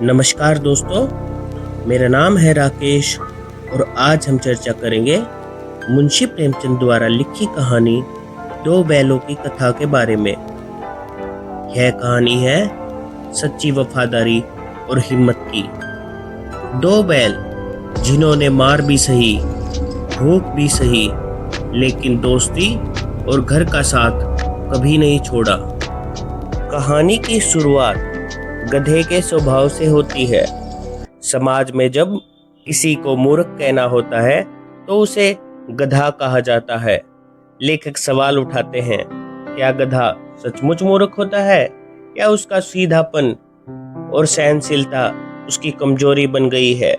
नमस्कार दोस्तों, मेरा नाम है राकेश और आज हम चर्चा करेंगे मुंशी प्रेमचंद द्वारा लिखी कहानी दो बैलों की कथा के बारे में। यह कहानी है सच्ची वफादारी और हिम्मत की। दो बैल जिन्होंने मार भी सही, भूख भी सही, लेकिन दोस्ती और घर का साथ कभी नहीं छोड़ा। कहानी की शुरुआत गधे के स्वभाव से होती है। समाज में जब किसी को मूर्ख कहना होता है तो उसे गधा कहा जाता है। लेखक सवाल उठाते हैं, क्या गधा सचमुच मूर्ख होता है या उसका सीधापन और सहनशीलता उसकी कमजोरी बन गई है?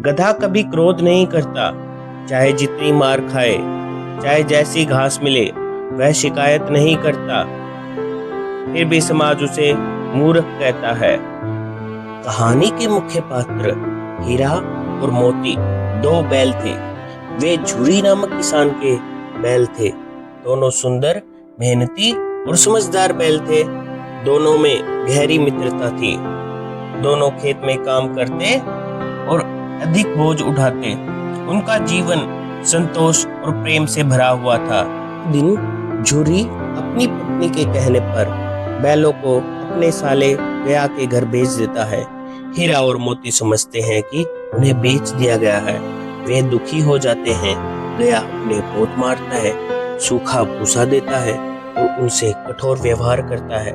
गधा कभी क्रोध नहीं करता, चाहे जितनी मार खाए, चाहे जैसी घास मिले, वह शिकायत नहीं करता। फिर भी समाज उसे मूर्ख कहता है। कहानी के मुख्य पात्र हीरा और मोती दो बैल थे। वे झुरी नामक किसान के बैल थे। दोनों सुंदर, मेहनती और समझदार बैल थे। दोनों में गहरी मित्रता थी। दोनों खेत में काम करते और अधिक बोझ उठाते। उनका जीवन संतोष और प्रेम से भरा हुआ था। दिन झुरी अपनी पत्नी के कहने पर बैलों को अपने साले गया के घर भेज देता है। हीरा और मोती समझते हैं कि उन्हें बेच दिया गया है। वे दुखी हो जाते हैं। गया उन्हें बहुत मारता है, सूखा भूसा देता है और उनसे कठोर व्यवहार करता है।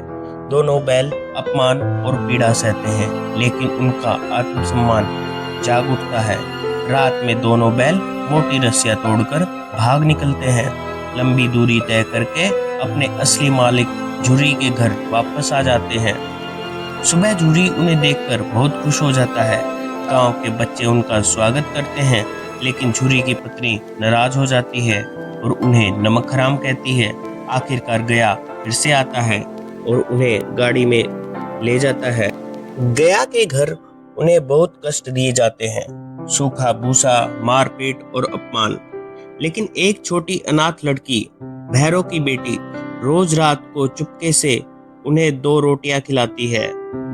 दोनों बैल अपमान और पीड़ा सहते हैं, लेकिन उनका आत्मसम्मान जाग उठता है। रात में दोनों बैल मोटी रस्सियां तोड़कर भाग निकलते हैं। लंबी दूरी तय करके अपने असली मालिक झुरी के घर वापस आ जाते हैं। सुबह झुरी उन्हें देखकर बहुत खुश हो जाता है। गांव के बच्चे उनका स्वागत करते हैं, लेकिन झुरी की पत्नी नाराज हो जाती है और उन्हें नमक हराम कहती है। आखिरकार गया फिर से आता है और उन्हें गाड़ी में ले जाता है। गया के घर उन्हें बहुत कष्ट दिए जाते हैं, सूखा भूसा, मारपीट और अपमान। लेकिन एक छोटी अनाथ लड़की, भैरों की बेटी, रोज रात को चुपके से उन्हें 2 रोटियां खिलाती है।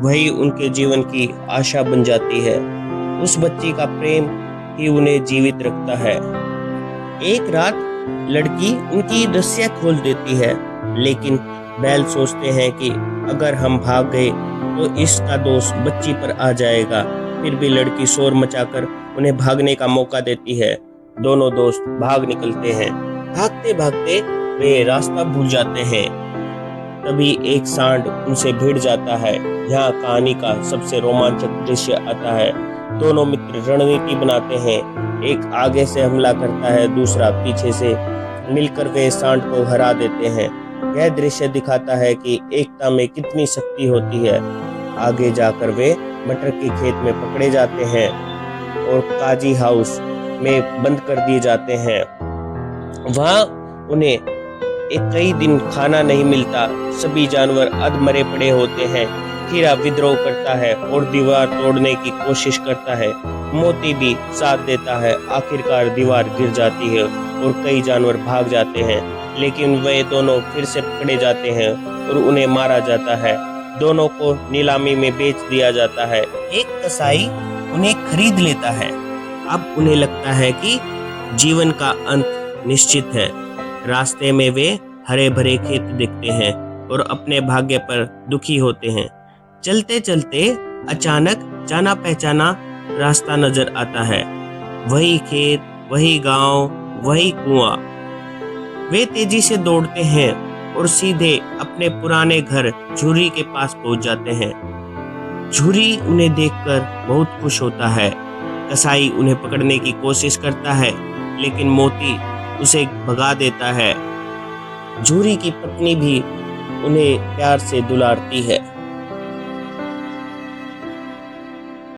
वही उनके जीवन की आशा बन जाती है। उस बच्ची का प्रेम ही उन्हें जीवित रखता है। एक रात लड़की उनकी रस्सियां खोल देती है, लेकिन बैल सोचते हैं कि अगर हम भाग गए तो इसका दोष बच्ची पर आ जाएगा। फिर भी लड़की शोर मचाकर उन्हें भागने का मौका देती है। दोनों दोस्त भाग निकलते हैं। भागते भागते वे रास्ता भूल जाते हैं। तभी एक सांड उनसे भिड़ जाता है। यहाँ कहानी का सबसे रोमांचक दृश्य आता है। दोनों मित्र रणनीति बनाते हैं। एक आगे से हमला करता है, दूसरा पीछे से। मिलकर वे सांड को हरा देते हैं। यह दृश्य दिखाता है कि एकता में कितनी शक्ति होती है। आगे जाकर वे मटर के खेत में पकड़े जाते हैं और काजी हाउस में बंद कर दिए जाते हैं। वहाँ उन्हें कई दिन खाना नहीं मिलता। सभी जानवर अधमरे पड़े होते हैं। हीरा विद्रोह करता है और दीवार तोड़ने की कोशिश करता है। मोती भी साथ देता है। आखिरकार दीवार गिर जाती है और कई जानवर भाग जाते हैं, लेकिन वे दोनों फिर से पकड़े जाते हैं और उन्हें मारा जाता है। दोनों को नीलामी में बेच दिया जाता है। एक कसाई उन्हें खरीद लेता है। अब उन्हें लगता है कि जीवन का अंत निश्चित है। रास्ते में वे हरे भरे खेत देखते हैं और अपने भाग्य पर दुखी होते हैं। चलते चलते अचानक जाना पहचाना रास्ता नजर आता है। वही खेत, वही गांव, वही कुआं। वे तेजी से दौड़ते हैं और सीधे अपने पुराने घर झुरी के पास पहुंच जाते हैं। झुरी उन्हें देखकर बहुत खुश होता है। कसाई उन्हें पकड़ने की कोशिश करता है, लेकिन मोती उसे भगा देता है। झुरी की पत्नी भी उन्हें प्यार से दुलारती है।